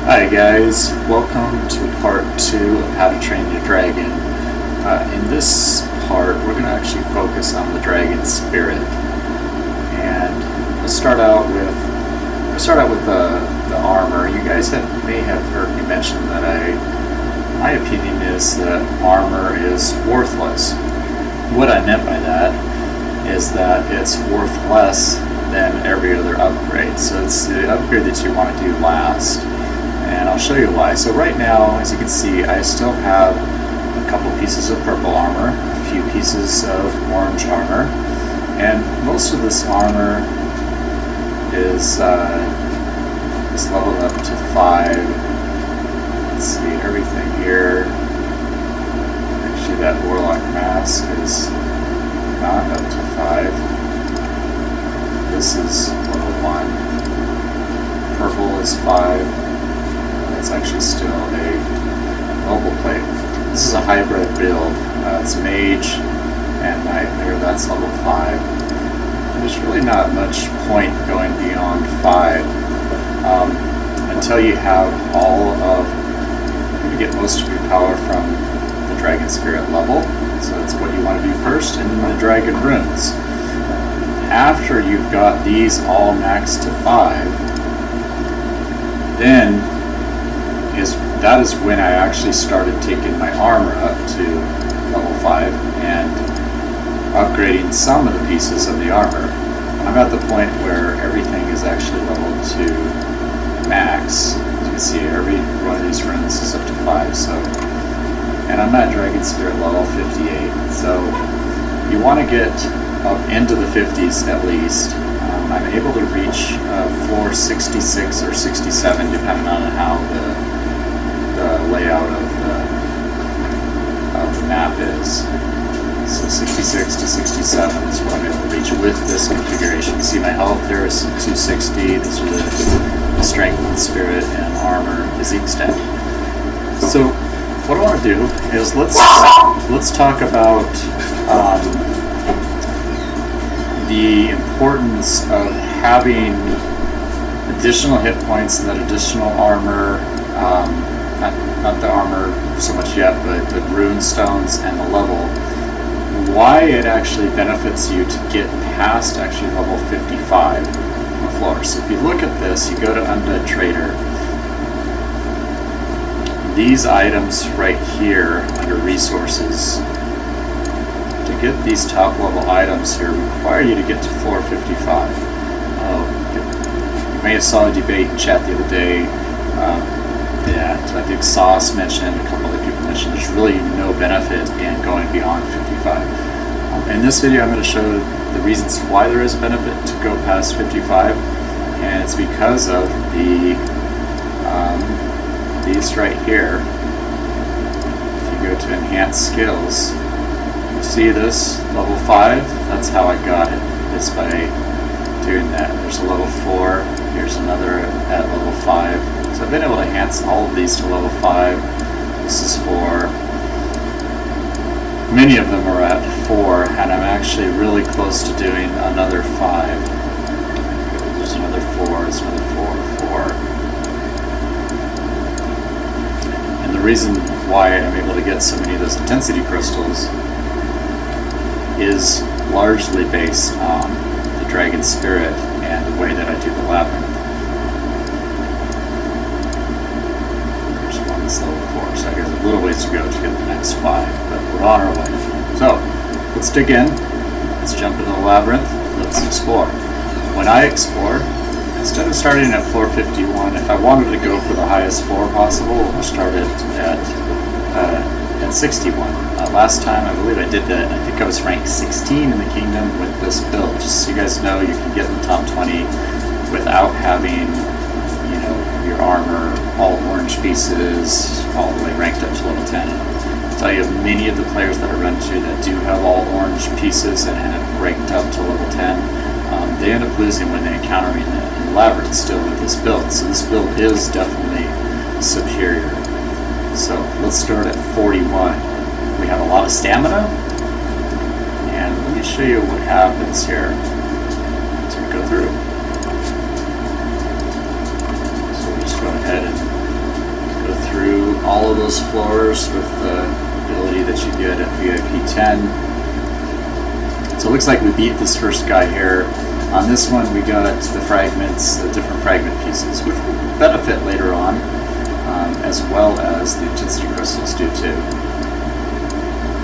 Hi guys, welcome to part 2 of How to Train Your Dragon. In this part, we're going to actually focus on the dragon spirit. And let's start out with the armor. You guys may have heard me mention that my opinion is that armor is worthless. What I meant by that is that it's worth less than every other upgrade. So it's the upgrade that you want to do last. And I'll show you why. So right now, as you can see, I still have a couple pieces of purple armor, a few pieces of orange armor, and most of this armor is leveled up to 5. Let's see, everything here. Actually, that warlock mask is not up to 5. This is level 1. Purple is 5. It's actually still a noble plate. This is a hybrid build. It's mage and nightmare. That's level 5. There's really not much point going beyond 5 until you have all of. You're going to get most of your power from the dragon spirit level. So that's what you want to do first, and then the dragon runes. After you've got these all maxed to 5, then that is when I actually started taking my armor up to level 5 and upgrading some of the pieces of the armor. I'm at the point where everything is actually leveled to max. As you can see, every one of these runes is up to 5. So, and I'm at Dragon Spirit level 58. So you want to get up into the 50s at least. I'm able to reach floor 66 or 67 depending on how the layout of the map is. So 66 to 67 is what I'm able to reach with this configuration. You see my health there is 260. These are the strength and spirit and armor and physique stat. So what I want to do is let's talk about the importance of having additional hit points and that additional armor. Not the armor so much yet, but the rune stones and the level. Why it actually benefits you to get past actually level 55 on the floor. So if you look at this, you go to Undead Trader. These items right here under resources, to get these top level items here, require you to get to floor 55. You may have saw a debate in chat the other day that I think Sauce mentioned, a couple other people mentioned, there's really no benefit in going beyond 55. In this video I'm going to show the reasons why there is a benefit to go past 55, and it's because of these right here. If you go to enhance skills, you see this level 5, that's how I got it, is by doing that. There's a level 4, here's another at level 5. So I've been able to enhance all of these to level 5. This is 4. Many of them are at 4, and I'm actually really close to doing another 5. There's another 4, there's another 4. And the reason why I'm able to get so many of those intensity crystals is largely based on the dragon spirit and the way that I do the labyrinth. Level 4, so I got a little ways to go to get the next 5, but we're on our way. So, let's dig in, let's jump into the labyrinth, let's explore. When I explore, instead of starting at floor 51, if I wanted to go for the highest floor possible, we'll start it at 61. Last time, I believe I did that, I think I was ranked 16 in the kingdom with this build. Just so you guys know, you can get in the top 20 without having your armor, all orange pieces, all the way ranked up to level 10. I'll tell you, many of the players that I run to that do have all orange pieces and have ranked up to level 10, they end up losing when they encounter me in the labyrinth still with this build. So this build is definitely superior. So let's start at 41. We have a lot of stamina, and let me show you what happens here as we go through. So we'll just go ahead and those floors with the ability that you get at VIP 10. So it looks like we beat this first guy here. On this one we got the fragments, the different fragment pieces, which will benefit later on, as well as the intensity crystals do too.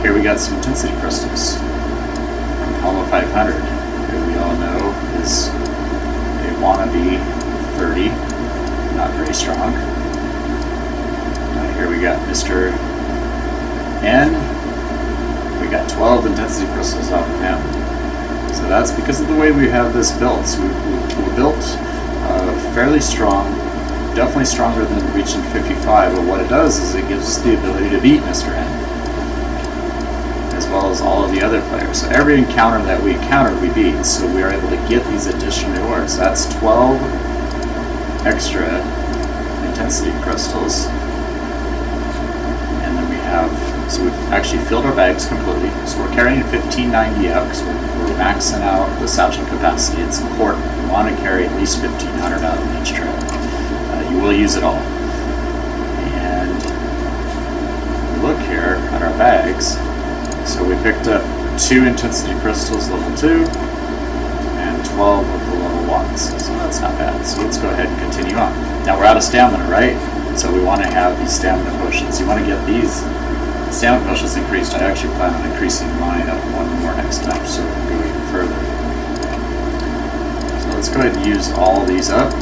Here we got some intensity crystals from Apollo 500, who we all know is a wannabe 30, not very strong. Here we got Mr. N. We got 12 intensity crystals off of him. So that's because of the way we have this built. So we're built fairly strong, definitely stronger than reaching 55, but what it does is it gives us the ability to beat Mr. N, as well as all of the other players. So every encounter that we encounter, we beat. So we are able to get these additional rewards. That's 12 extra intensity crystals. And then we have, so we've actually filled our bags completely. So we're carrying 1590 out because we're maxing out the satchel capacity. It's important. You want to carry at least 1500 out on each trip. You will use it all. And look here at our bags. So we picked up 2 intensity crystals level 2 and 12 of the level 1s. So that's not bad. So let's go ahead and continue on. Now we're out of stamina, right? So we want to have these stamina potions. You want to get these stamina potions increased. I actually plan on increasing mine up 1 more next time, so we can go even further. So let's go ahead and use all these up.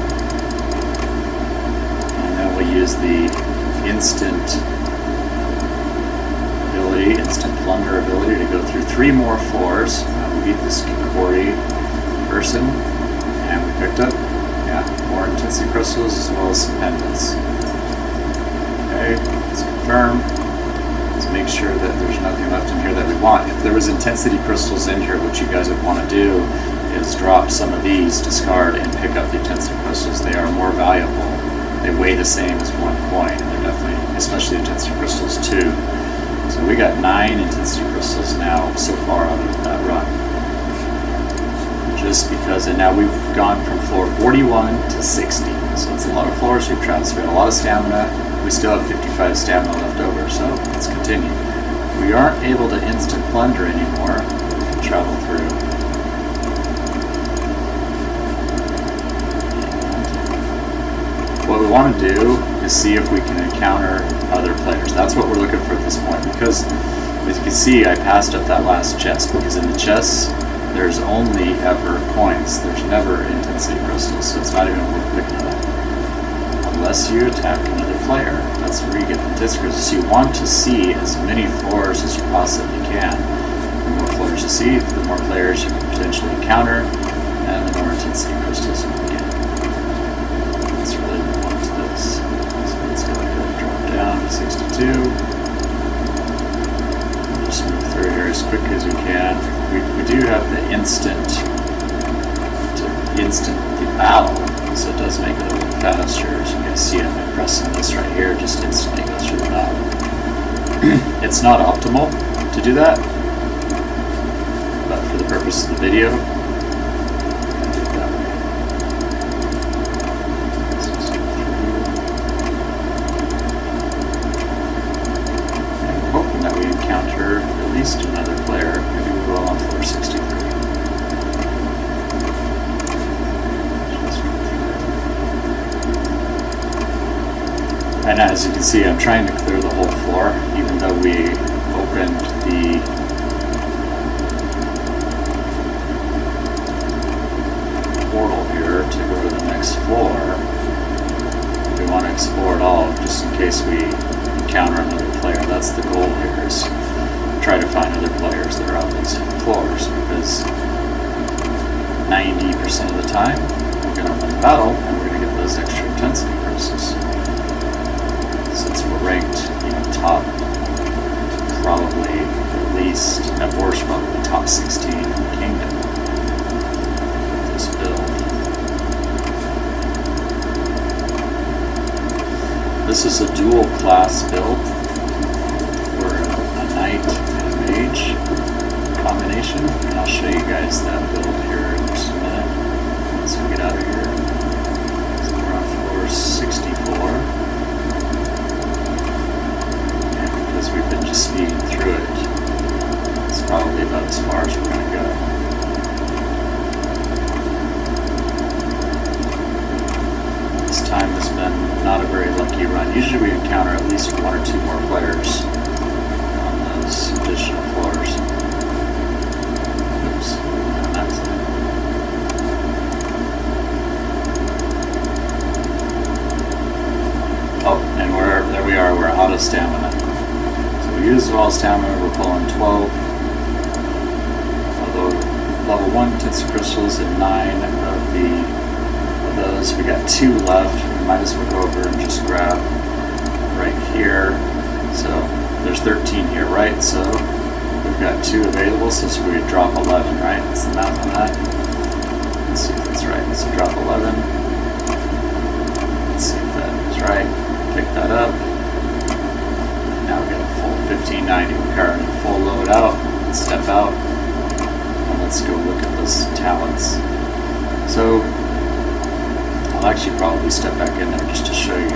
And then we'll use the instant plunder ability to go through 3 more floors. We beat this Kikori person, and we picked up, more intensity crystals as well as some pendants. Okay, let's confirm. Let's make sure that there's nothing left in here that we want. If there was intensity crystals in here, what you guys would want to do is drop some of these, discard, and pick up the intensity crystals. They are more valuable. They weigh the same as 1 coin, and they're definitely, especially intensity crystals too. So we got 9 intensity crystals now so far out of that run. Just because, and now we've gone from floor 41 to 60. So it's a lot of floors we've traveled. So we have a lot of stamina. We still have 55 stamina left over, so let's continue. We aren't able to instant plunder anymore. We can travel through. And what we want to do is see if we can encounter other players. That's what we're looking for at this point, because as you can see, I passed up that last chest, because in the chests there's only ever coins. There's never intensity crystals, so it's not even worth picking it up unless you attack another player. That's where you get the intensity crystals. So you want to see as many floors as you possibly can. The more floors you see, the more players you can potentially encounter, and the more intensity crystals you can get. That's really the point to this. So let's go ahead and drop down to 62. Just move through here as quick as we can. We do have the instant the battle, so it does make it a little faster. As you guys see, I'm pressing this right here, just instantly goes through the battle. It's not optimal to do that, but for the purpose of the video, I'm going to do it that way. And we're hoping that we encounter at least another player. Maybe we will on floor 63. And as you can see, I'm trying to clear the whole floor, even though we opened the portal here to go to the next floor. We want to explore it all, just in case we encounter another player. That's the goal here, is try to find other players that are on these floors, because 90% of the time, we're going to win the battle, and we're going to get those extra intensity crystals. Since we're ranked, top, probably at least, at worst, probably top 16 in the kingdom with this build. This is a dual class build. We're a knight and a mage combination, and I'll show you guys that build here in just a minute once we get out of here. So we're on floor 64. monkey run. Usually we encounter at least 1 or 2 more players on those additional floors. Oops, on that side. Oh, and there we are, we're out of stamina. So we used all stamina, we're pulling 12. Although level 1 tinsel crystals and 9 of those. We got 2 left. We might as well go over and just grab right here. So there's 13 here, right? So we've got 2 available, so we would drop 11, right? That's the math on that. Let's see if that's right. So drop 11. Let's see if that is right. Pick that up. Now we got a full 1590. We're carrying a full load out. Let's step out. And let's go look at those talents. So I'll actually probably step back in there just to show you.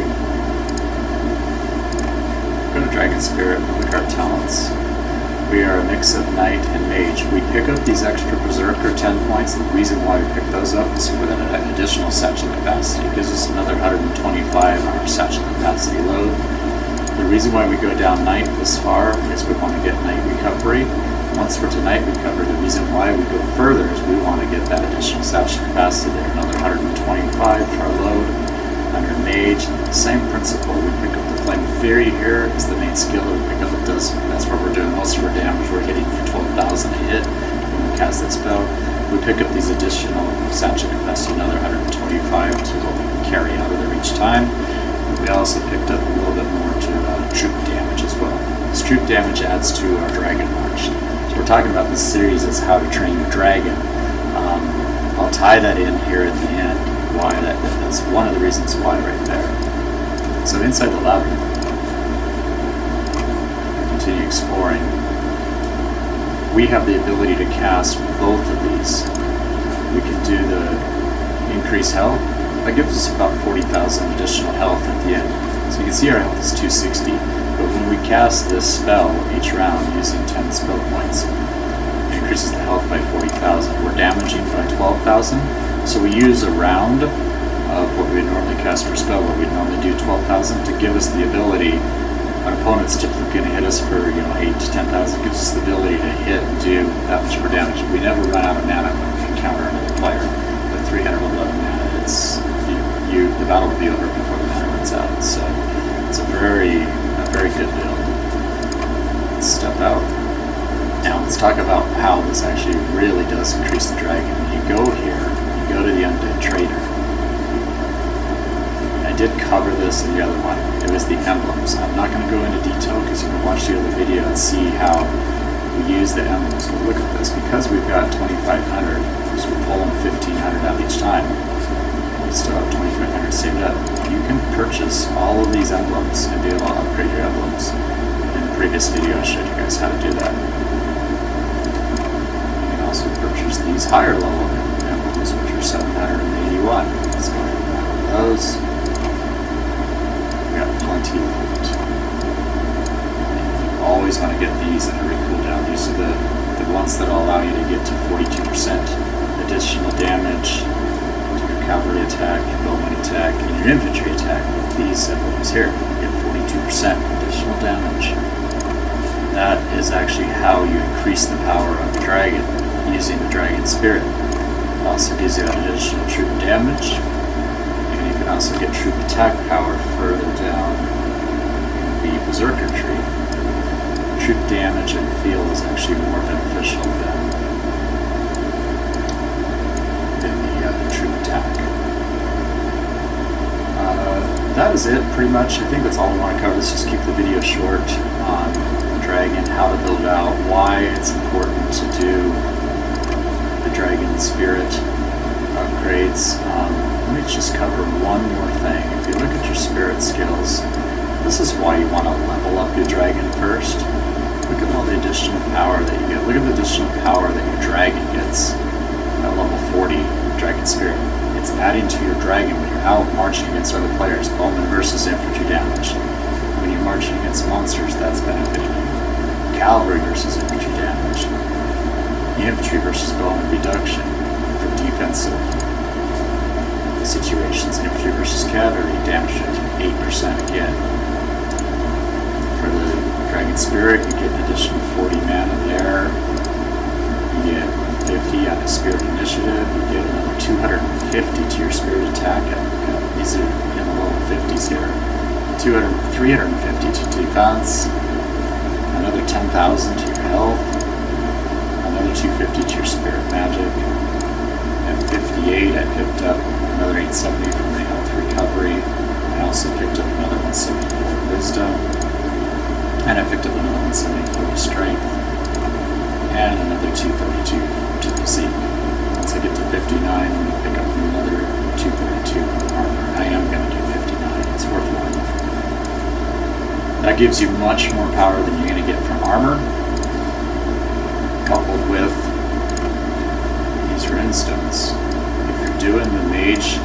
Go to Dragon Spirit and look at our talents. We are a mix of Knight and Mage. We pick up these extra Berserker 10 points. The reason why we pick those up is for an additional satchel capacity. It gives us another 125 on our satchel capacity load. The reason why we go down Knight this far is we want to get Knight recovery. Once we're to Knight recovery, the reason why we go further is we want to get that additional satchel capacity there. Another 125 for our load. Under Mage, same principle. We pick up the Flame Fury here is the main skill that we pick up. That's where we're doing most of our damage. We're hitting for 12,000 a hit when we cast that spell. We pick up these additional satchel capacity, another 125 to carry out of there each time. We also picked up a little bit more to troop damage as well. This troop damage adds to our Dragon March. So we're talking about this series as how to train your dragon. I'll tie that in here at the end. Why that's one of the reasons why right there. So inside the labyrinth, continue exploring. We have the ability to cast both of these. We can do the increased health. That gives us about 40,000 additional health at the end. So you can see our health is 260. But when we cast this spell each round using 10 spell points, it increases the health by 40,000. We're damaging by 12,000. So we use a round of what we normally cast for spell, what we'd normally do 12,000, to give us the ability. An opponent's typically going to hit us for 8 to 10,000. Gives us the ability to hit and do that much more damage. We never run out of mana when we encounter another player. With 311 mana, the battle will be over before the mana runs out. So it's a very good build. Let's step out. Now let's talk about how this actually really does increase the dragon. When you go here, go to the Undead Trader. I did cover this in the other one. It was the emblems. I'm not going to go into detail because you can watch the other video and see how we use the emblems. But look at this. Because we've got 2,500, so we're pulling 1,500 out each time, we still have 2,500 saved up. You can purchase all of these emblems and be able to upgrade your emblems. In the previous video I showed you guys how to do that. You can also purchase these higher level emblems, which are 781. Let's go ahead and grab those. We got plenty left. And you always want to get these at every cooldown. These are the ones that will allow you to get to 42% additional damage to your cavalry attack, your bowman attack, and your infantry attack. With these emblems here, you get 42% additional damage. That is actually how you increase the power of the dragon using the Dragon Spirit. It also gives you that additional troop damage, and you can also get troop attack power further down in the Berserker tree. Troop damage and feel is actually more beneficial than the troop attack. That is it, pretty much. I think that's all I want to cover. Let's just keep the video short on the dragon, how to build it out, why it's important to do the Dragon Spirit upgrades. Let me just cover one more thing. If you look at your spirit skills, this is why you want to level up your dragon first. Look at all the additional power that you get. Look at the additional power that your dragon gets at level 40 Dragon Spirit. It's adding to your dragon when you're out marching against other players, bowman versus infantry damage. When you're marching against monsters, that's benefiting you. Cavalry versus infantry damage. Infantry versus bowman reduction for defensive situations. Infantry versus cavalry damage 8% spirit, you get an additional 40 mana there. You get 50 on a spirit initiative. You get another 250 to your spirit attack. These are in the level 50s here. 350 to defense. Another 10,000 to your health. Another 250 to your spirit magic. At 58, I picked up another 870 from the health recovery. I also picked up another 170 for wisdom. And I picked up another 170 for strength. And another 232 to physique. Once I get to 59, I'm going to pick up another 232 armor. I am going to do 59. It's worthwhile. That gives you much more power than you're going to get from armor, coupled with these runstones. If you're doing the mage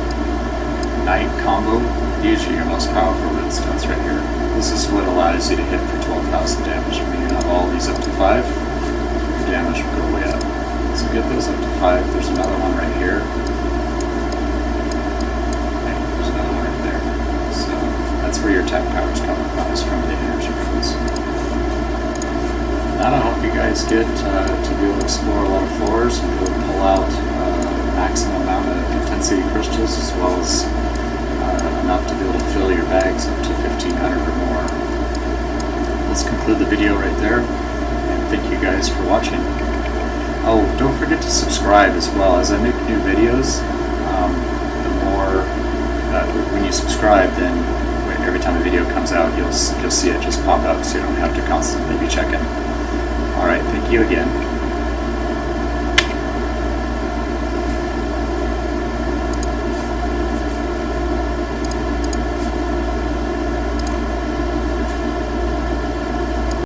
knight combo, these are your most powerful runstones right here. This is what allows you to hit for 12,000 damage. When you have all these up to 5, your damage will go way up. So get those up to 5. There's another one right here. Okay, there's another one right there. So that's where your attack power is coming from, is from the energy runes. And I hope you guys get to be able to explore a lot of floors and be able to pull out maximum amount of intensity crystals, as well as enough to be able to fill your bags up to 1,500 or more. Let's conclude the video right there, and thank you guys for watching. Oh, don't forget to subscribe as well. As I make new videos, the more when you subscribe, then every time a video comes out, you'll see it just pop up, so you don't have to constantly be checking. All right, thank you again.